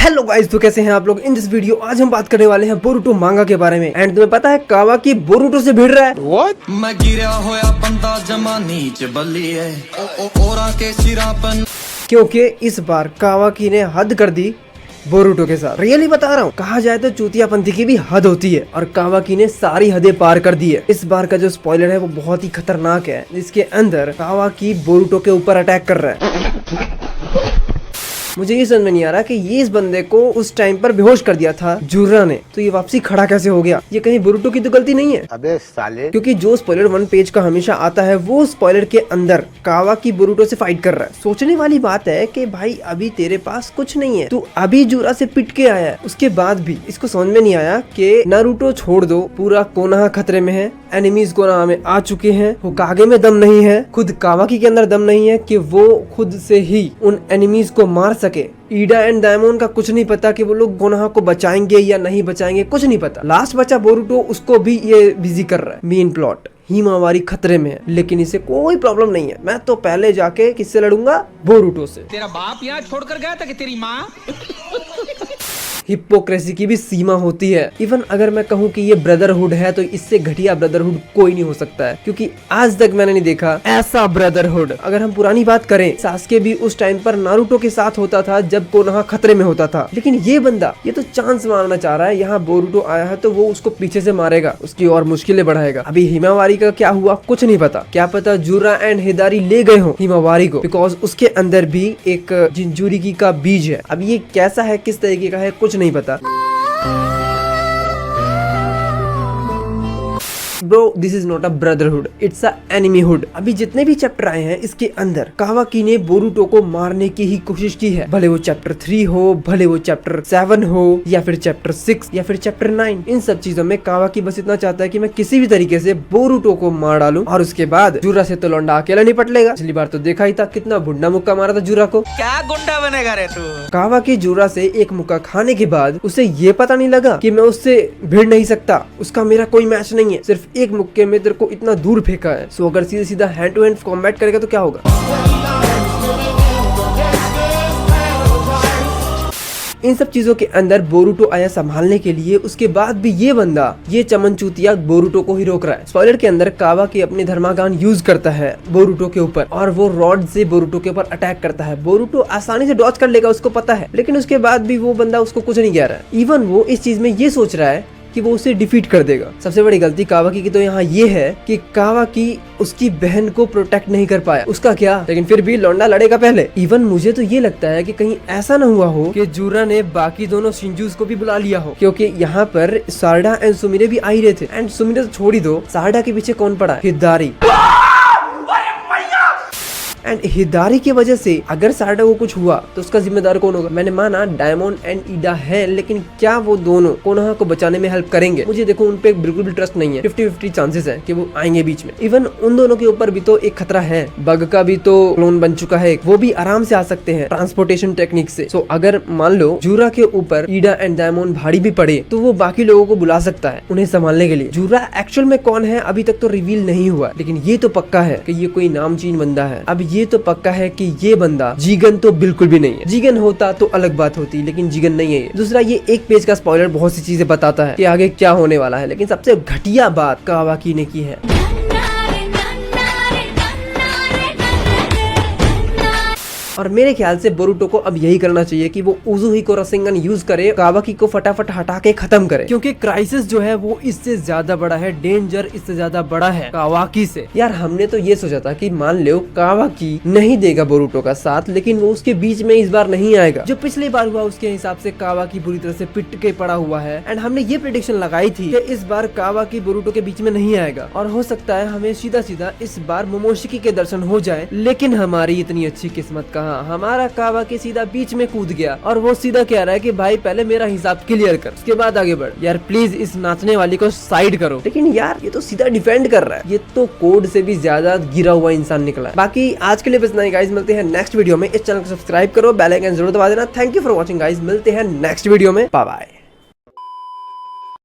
Hello guys, तो कैसे हैं आप लोग। इन दिस वीडियो आज हम बात करने वाले हैं बोरुटो मांगा के बारे में। एंड तुम्हें पता है कावाकी बोरुटो से भिड़ रहा है। What? मैं गिरा होया बंदा जमा नीच बल्ली है ओरा के सिरापन, क्योंकि इस बार कावाकी ने हद कर दी बोरुटो के साथ। रियली बता रहा हूँ, कहा जाए तो चूतियापंथी की भी हद होती है और कावाकी ने सारी हदें पार कर दी है। इस बार का जो स्पॉइलर है वो बहुत ही खतरनाक है, जिसके अंदर कावाकी बोरुटो के ऊपर अटैक कर रहा है। मुझे ये समझ में नहीं आ रहा कि ये इस बंदे को उस टाइम पर बेहोश कर दिया था जुर्रा ने, तो ये वापसी खड़ा कैसे हो गया। ये कहीं बोरुटो की तो गलती नहीं है। अबे साले, क्योंकि जो स्पॉइलर 1 पेज का हमेशा आता है वो स्पॉइलर के अंदर कावाकी बोरुटो से फाइट कर रहा है। सोचने वाली बात है कि भाई अभी तेरे पास कुछ नहीं है, तू अभी जुर्रा से पिट के आया है, उसके बाद भी इसको समझ में नहीं आया कि नारुतो छोड़ दो, पूरा कोनोहा खतरे में है, एनिमीज कोनोहा में आ चुके हैं, होकागे में दम नहीं है, खुद कावाकी के अंदर दम नहीं है कि वो खुद से ही उन एनिमीज को मार सके। ईडा एंड डायमंड का कुछ नहीं पता कि वो लोग कोनोहा को बचाएंगे या नहीं बचाएंगे, कुछ नहीं पता। लास्ट बचा बोरुटो, उसको भी ये बिजी कर रहा है। मेन प्लॉट हिमावारी खतरे में है, लेकिन इसे कोई प्रॉब्लम नहीं है। मैं तो पहले जाके किससे लड़ूंगा? बोरुटो से। तेरा बाप यहाँ छोड़कर गया था कि तेरी माँ? हिपोक्रेसी की भी सीमा होती है। इवन अगर मैं कहूँ कि ये ब्रदरहुड है तो इससे घटिया ब्रदरहुड कोई नहीं हो सकता है, क्योंकि आज तक मैंने नहीं देखा ऐसा ब्रदरहुड। अगर हम पुरानी बात करें, सास्के भी उस टाइम पर नारुतो के साथ होता था जब कोनोहा खतरे में होता था, लेकिन ये बंदा ये तो चांस मारना चाह रहा है। यहाँ बोरुटो आया है तो वो उसको पीछे से मारेगा, उसकी और मुश्किलें बढ़ाएगा। अभी हिमावारी का क्या हुआ कुछ नहीं पता। क्या पता जुर्रा एंड हिदारी ले गए हो हिमावारी को, बिकॉज उसके अंदर भी एक जिंजुरिकी का बीज है। अब ये कैसा है, किस तरीके का है, कुछ नहीं पता। Bro, this is not a brotherhood, it's a enemyhood. अभी जितने भी चैप्टर आए हैं इसके अंदर कावाकी ने बोरुटो को मारने की ही कोशिश की है, भले वो चैप्टर 3 हो, भले वो चैप्टर 7 हो, या फिर चैप्टर 6 या फिर चैप्टर 9। इन सब चीजों में कावाकी बस इतना चाहता है कि मैं किसी भी तरीके से बोरुटो को मार डालूं और उसके बाद जुर्रा से तो लौंडा अकेला निपट लेगा। पिछली बार तो देखा ही था कितना भुंडा मुक्का मारा था जुर्रा को। क्या गुंडा बनेगा रे तू? कावाकी जुर्रा से एक मुक्का खाने के बाद उसे ये पता नहीं लगा कि मैं उससे भिड़ नहीं सकता, उसका मेरा कोई मैच नहीं है। सिर्फ एक मुक्के में तेरे को इतना दूर फेंका है, सो अगर सीधा सीधा हैंड टू हैंड कॉम्बैट करेगा तो क्या होगा। इन सब चीजों के अंदर बोरुटो आया संभालने के लिए, उसके बाद भी ये बंदा, ये चमनचूतिया बोरुटो को ही रोक रहा है। स्पॉइलर के अंदर कावाकी अपनी धर्मागान यूज करता है बोरुटो के ऊपर और वो रॉड से बोरुटो के ऊपर अटैक करता है। बोरुटो आसानी से डॉज कर लेगा, उसको पता है, लेकिन उसके बाद भी वो बंदा उसको कुछ नहीं कह रहा है। इवन वो इस चीज में ये सोच रहा है कि वो उसे डिफीट कर देगा। सबसे बड़ी गलती कावाकी की तो यहाँ ये है कि कावाकी उसकी बहन को प्रोटेक्ट नहीं कर पाया। उसका क्या, लेकिन फिर भी लौंडा लड़ेगा पहले। इवन मुझे तो ये लगता है कि कहीं ऐसा न हुआ हो कि जुर्रा ने बाकी दोनों शिंजूस को भी बुला लिया हो, क्योंकि यहाँ पर सारडा एंड सुमिरे भी आ ही रहे थे। एंड सुमिरे तो छोड़ ही दो, सारडा के पीछे कौन पड़ा है? हिदारी। एंड हिदारी की वजह से अगर सारडा को कुछ हुआ तो उसका जिम्मेदार कौन होगा? मैंने माना डायमंड एंड ईडा है, लेकिन क्या वो दोनों कोनोहा को बचाने में हेल्प करेंगे? मुझे देखो उन पे बिल्कुल भी ट्रस्ट नहीं है। 50-50 चांसेस है कि वो आएंगे बीच में। इवन उन दोनों के ऊपर भी तो एक खतरा है, बग का भी तो क्लोन बन चुका है, वो भी आराम से आ सकते हैं ट्रांसपोर्टेशन टेक्निक से। सो अगर मान लो जुर्रा के ऊपर ईडा एंड डायमंड भारी भी पड़े तो वो बाकी लोगों को बुला सकता है उन्हें संभालने के लिए। जुर्रा एक्चुअल में कौन है अभी तक तो रिवील नहीं हुआ, लेकिन ये तो पक्का है कि ये कोई नामचीन बंदा है। अब ये तो पक्का है कि ये बंदा जीगन तो बिल्कुल भी नहीं है। जीगन होता तो अलग बात होती, लेकिन जीगन नहीं है ये। दूसरा, ये एक पेज का स्पॉइलर बहुत सी चीजें बताता है कि आगे क्या होने वाला है, लेकिन सबसे घटिया बात कावाकी ने की है। और मेरे ख्याल से बोरुटो को अब यही करना चाहिए कि वो उजुहिको रसेंगन यूज करे, कावाकी को फटाफट हटा के खत्म करे, क्योंकि क्राइसिस जो है वो इससे ज्यादा बड़ा है, डेंजर इससे ज्यादा बड़ा है कावाकी से। यार हमने तो ये सोचा था कि मान लो कावाकी नहीं देगा बोरुटो का साथ, लेकिन वो उसके बीच में इस बार नहीं आएगा। जो पिछली बार हुआ उसके हिसाब से कावाकी बुरी तरह से पिट के पड़ा हुआ है। एंड हमने ये प्रेडिक्शन लगाई थी कि इस बार कावाकी बोरुटो के बीच में नहीं आएगा, और हो सकता है हमें सीधा सीधा इस बार मोमोशिकी के दर्शन हो जाए। लेकिन हमारी इतनी अच्छी किस्मत का, हमारा कावाकी सीधा बीच में कूद गया और वो सीधा कह रहा है कि भाई पहले मेरा हिसाब क्लियर कर, उसके बाद आगे बढ़। यार प्लीज इस नाचने वाली को साइड करो। लेकिन यार ये तो सीधा डिफेंड कर रहा है, ये तो कोड से भी ज्यादा गिरा हुआ इंसान निकला है। बाकी आज के लिए बस इतना ही गाइस, मिलते हैं नेक्स्ट वीडियो में। इस चैनल को सब्सक्राइब करो, बेल आइकन जरूर दबा देना। Thank you for watching guys, मिलते हैं नेक्स्ट वीडियो में। Bye bye.